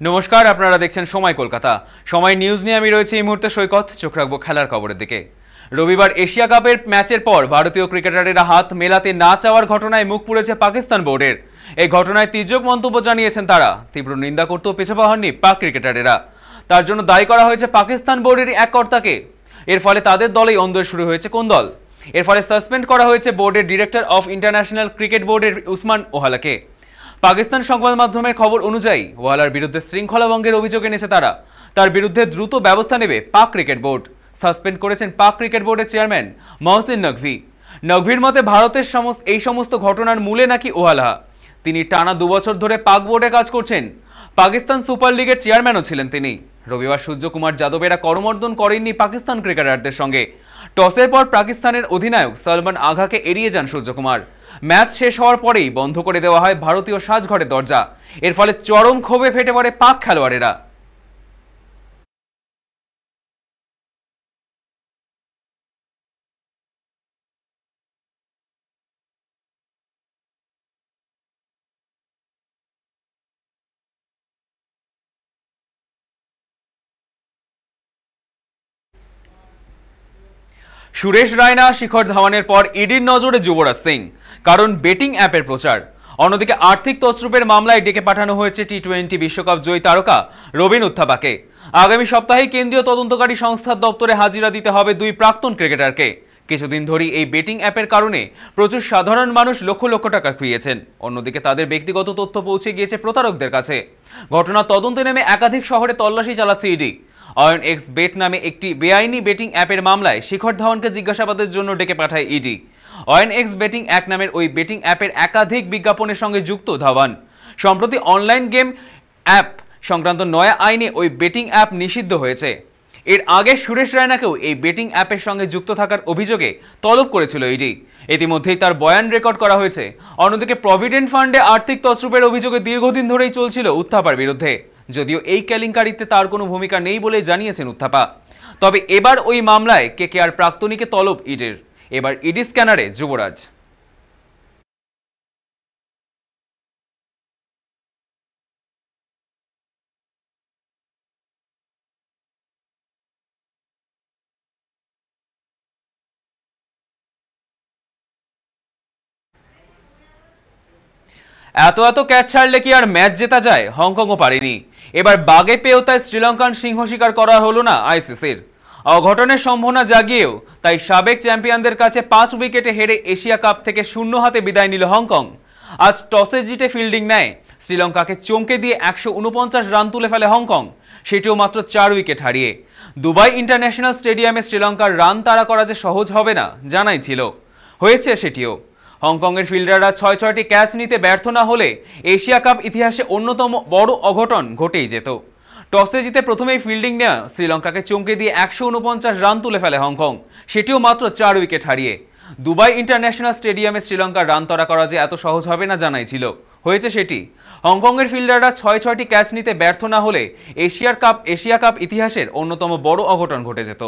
নমস্কার, আপনারা দেখছেন সময় কলকাতা। সময় নিউজ নিয়ে আমি রয়েছি এই মুহূর্তে সৈকত। চোখ রাখবো খেলার খবরের দিকে। রবিবার এশিয়া কাপের ম্যাচের পর ভারতীয় ক্রিকেটারেরা হাত মেলাতে না চাওয়ার ঘটনায় মুখ পুড়েছে পাকিস্তান বোর্ডের। এই ঘটনায় তীর্যক মন্তব্য জানিয়েছেন তারা। তীব্র নিন্দা করতেও পিছপা হননি পাক ক্রিকেটারেরা। তার জন্য দায়ী করা হয়েছে পাকিস্তান বোর্ডের এক কর্তাকে। এর ফলে তাদের দলেই অন্দর শুরু হয়েছে কোন্দল। এর ফলে সাসপেন্ড করা হয়েছে বোর্ডের ডিরেক্টর অফ ইন্টারন্যাশনাল ক্রিকেট বোর্ডের উসমান ওহালাকে। পাকিস্তান সংবাদ মাধ্যমের খবর অনুযায়ী ওয়ালার বিরুদ্ধে শৃঙ্খলা ভঙ্গের অভিযোগ এনেছে তারা। তার বিরুদ্ধে দ্রুত ব্যবস্থা নেবে পাক ক্রিকেট বোর্ড। সাসপেন্ড করেছেন পাক ক্রিকেট বোর্ডের চেয়ারম্যান মহসিন নকভি। নকভির মতে ভারতের এই সমস্ত ঘটনার মূলে নাকি ওয়ালা। তিনি টানা 2 বছর ধরে পাক বোর্ডে কাজ করছেন। পাকিস্তান সুপার লিগের চেয়ারম্যানও ছিলেন তিনি। রবিবার সূর্যকুমার যাদবেরা করমর্দন করেননি পাকিস্তান ক্রিকেটারদের সঙ্গে। টসের পর পাকিস্তানের অধিনায়ক সলমান আঘাকে এড়িয়ে যান সূর্যকুমার। ম্যাচ শেষ হওয়ার পরেই বন্ধ করে দেওয়া হয় ভারতীয় সাজঘরের দরজা। এর ফলে চরম ক্ষোভে ফেটে পড়ে পাক খেলোয়াড়েরা। সুরেশ রায়না শিখর ধাওয়ানের পর ইডির নজরে যুবরাজ সিং, কারণ বেটিং অ্যাপের প্রচার। অন্যদিকে আর্থিক তছরূপের মামলায় ডেকে পাঠানো হয়েছে টি-20 বিশ্বকাপ জয়ী তারকা রবিন উত্থাপাকে। আগামী সপ্তাহে কেন্দ্রীয় তদন্তকারী সংস্থার দপ্তরে হাজিরা দিতে হবে 2 প্রাক্তন ক্রিকেটারকে। কিছুদিন ধরেই এই বেটিং অ্যাপের কারণে প্রচুর সাধারণ মানুষ লক্ষ লক্ষ টাকা খুইয়েছেন। অন্যদিকে তাদের ব্যক্তিগত তথ্য পৌঁছে গিয়েছে প্রতারকদের কাছে। ঘটনা তদন্তে নেমে একাধিক শহরে তল্লাশি চালাচ্ছে ইডি। অয়ন এক্স বেট নামে একটি বেআইনি বেটিং অ্যাপের মামলায় শিখর ধাওয়ানকে জিজ্ঞাসাবাদের জন্য ডেকে পাঠায় ইডি। অয়ন এক্স বেটিং এক নামের ওই বেটিং অ্যাপের একাধিক বিজ্ঞাপনের সঙ্গে যুক্ত ধাওয়ান। সম্প্রতি অনলাইন গেম অ্যাপ সংক্রান্ত নয়া আইনে ওই বেটিং অ্যাপ নিষিদ্ধ হয়েছে। এর আগে সুরেশ রায়নাকেও এই বেটিং অ্যাপের সঙ্গে যুক্ত থাকার অভিযোগে তলব করেছিল ইডি। ইতিমধ্যেই তার বয়ান রেকর্ড করা হয়েছে। অন্যদিকে প্রভিডেন্ট ফান্ডে আর্থিক তছরূপের অভিযোগে দীর্ঘদিন ধরেই চলছিল উত্থাপার বিরুদ্ধে। যদিও এই কেলেঙ্কারিতে তার কোনো ভূমিকা নেই বলে জানিয়েছেন উত্থাপা। তবে এবার ওই মামলায় কেকেআর প্রাক্তনীকে তলব ইডির। এবার ইডি স্ক্যানারে যুবরাজ। এত ক্যাচ ছাড়লে কি আর ম্যাচ জেতা যায়? হংকংও পারেনি। এবার বাগে পেয়েও তাই শ্রীলঙ্কান সিংহ শিকার করা হলো না আইসিসির। অঘটনের সম্ভাবনা জাগিয়েও তাই সাবেক চ্যাম্পিয়নদের কাছে 5 উইকেটে হেরে এশিয়া কাপ থেকে 0 হাতে বিদায় নিল হংকং। আজ টসে জিতে ফিল্ডিং নেয় শ্রীলঙ্কাকে চমকে দিয়ে 149 রান তুলে ফেলে হংকং, সেটিও মাত্র 4 উইকেট হারিয়ে। দুবাই ইন্টারন্যাশনাল স্টেডিয়ামে শ্রীলঙ্কার রান তাড়া করা যে সহজ হবে না জানাই ছিল, হয়েছে সেটিও। হংকংয়ের ফিল্ডাররা 6টি ক্যাচ নিতে ব্যর্থ না হলে এশিয়া কাপ ইতিহাসে অন্যতম বড় অঘটন ঘটেই যেত। টসে জিতে প্রথমেই ফিল্ডিং নেওয়া শ্রীলঙ্কাকে চমকে দিয়ে 149 রান তুলে ফেলে হংকং, সেটিও মাত্র 4 উইকেট হারিয়ে। দুবাই ইন্টারন্যাশনাল স্টেডিয়ামে শ্রীলঙ্কার রান তাড়া করা যে এত সহজ হবে না জানাই ছিল, হয়েছে সেটি। হংকংয়ের ফিল্ডাররা 6টি ক্যাচ নিতে ব্যর্থ না হলে এশিয়া কাপ ইতিহাসের অন্যতম বড় অঘটন ঘটে যেত।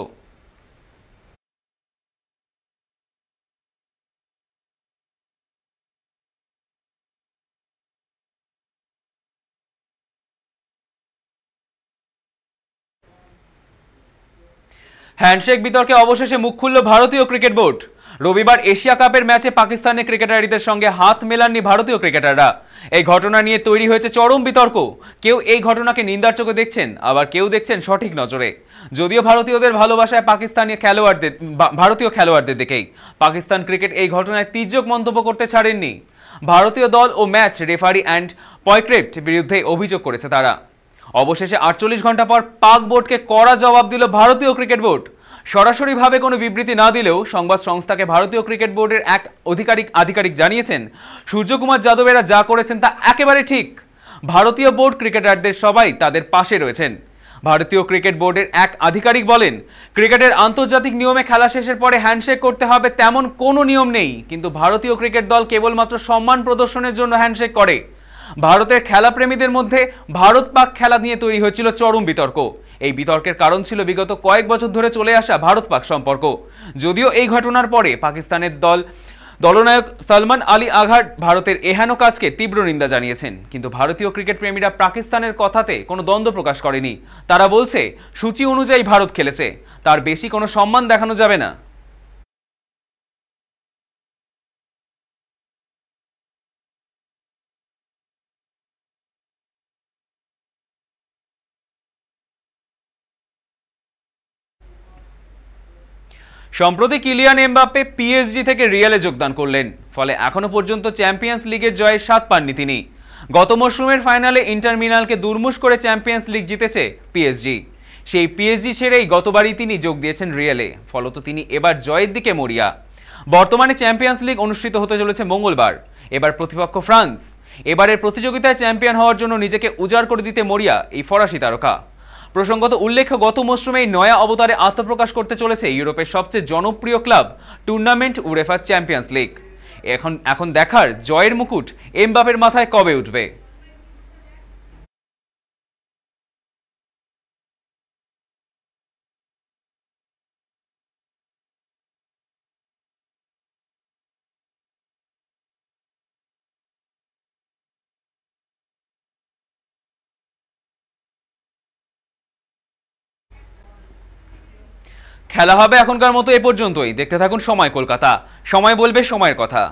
হ্যান্ডশেক বিতর্কে অবশেষে মুখ খুলল ভারতীয় ক্রিকেট বোর্ড। রবিবার এশিয়া কাপের ম্যাচে পাকিস্তানের ক্রিকেটারদের সঙ্গে হাত মেলাননি ভারতীয় ক্রিকেটাররা। এই ঘটনা নিয়ে তৈরি হয়েছে চরম বিতর্ক। কেউ এই ঘটনাকে নিন্দার চোখে দেখছেন, আবার কেউ দেখছেন সঠিক নজরে। যদিও ভারতীয়দের ভালোবাসায় ভারতীয় খেলোয়াড়দের দেখেই পাকিস্তান ক্রিকেট এই ঘটনায় তীর্যক মন্তব্য করতে ছাড়েননি। ভারতীয় দল ও ম্যাচ রেফারি অ্যান্ড পয়ক্রেপ্ট বিরুদ্ধে অভিযোগ করেছে তারা। অবশেষে 48 ঘন্টা পর পাক বোর্ডকে কড়া জবাব দিল ভারতীয় ক্রিকেট বোর্ড। সরাসরিভাবে কোনো বিবৃতি না দিলেও সংবাদ সংস্থাকে ভারতীয় ক্রিকেট বোর্ডের এক আধিকারিক জানিয়েছেন, সূর্যকুমার যাদবেরা যা করেছেন তা একেবারে ঠিক। ভারতীয় বোর্ড ক্রিকেটারদের সবাই তাদের পাশে রয়েছেন। ভারতীয় ক্রিকেট বোর্ডের এক আধিকারিক বলেন, ক্রিকেটের আন্তর্জাতিক নিয়মে খেলা শেষের পরে হ্যান্ডশেক করতে হবে তেমন কোনো নিয়ম নেই, কিন্তু ভারতীয় ক্রিকেট দল কেবলমাত্র সম্মান প্রদর্শনের জন্য হ্যান্ডশেক করে। ভারতের খেলাপ্রেমীদের মধ্যে ভারত পাক খেলা নিয়ে তৈরি হয়েছিল চরম বিতর্ক। এই বিতর্কের কারণ ছিল বিগত কয়েক বছর ধরে চলে আসা ভারত পাক সম্পর্ক। যদিও এই ঘটনার পরে পাকিস্তানের দলনায়ক সলমান আলী আঘার ভারতের এহেন কাজকে তীব্র নিন্দা জানিয়েছেন, কিন্তু ভারতীয় ক্রিকেট প্রেমীরা পাকিস্তানের কথাতে কোনো দ্বন্দ্ব প্রকাশ করেনি। তারা বলছে, সূচি অনুযায়ী ভারত খেলেছে, তার বেশি কোনো সম্মান দেখানো যাবে না। সম্প্রতি কিলিয়ান এমবাপ্পে পিএসজি থেকে রিয়ালে যোগদান করলেন, ফলে এখনো পর্যন্ত চ্যাম্পিয়ন্স লিগের জয়ের স্বাদ পাননি তিনি। গত মরশুমের ফাইনালে ইন্টার মিলানকে দুর্মুশ করে চ্যাম্পিয়ন্স লিগ জিতেছে পিএসজি। সেই পিএসজি ছেড়েই গতবারই তিনি যোগ দিয়েছেন রিয়ালে, ফলত তিনি এবার জয়ের দিকে মরিয়া। বর্তমানে চ্যাম্পিয়ন্স লিগ অনুষ্ঠিত হতে চলেছে মঙ্গলবার। এবার প্রতিপক্ষ ফ্রান্স। এবারের প্রতিযোগিতায় চ্যাম্পিয়ন হওয়ার জন্য নিজেকে উজাড় করে দিতে মরিয়া এই ফরাসি তারকা। প্রসঙ্গত উল্লেখ্য, গত মৌসুমেই নয়া অবতারে আত্মপ্রকাশ করতে চলেছে ইউরোপের সবচেয়ে জনপ্রিয় ক্লাব টুর্নামেন্ট উরেফা চ্যাম্পিয়ন্স লিগ। এখন দেখার জয়ের মুকুট এমবাপ্পের মাথায় কবে উঠবে। খেলা হবে এখনকার মতো এ পর্যন্তই। দেখতে থাকুন সময় কলকাতা। সময় বলবে সময়ের কথা।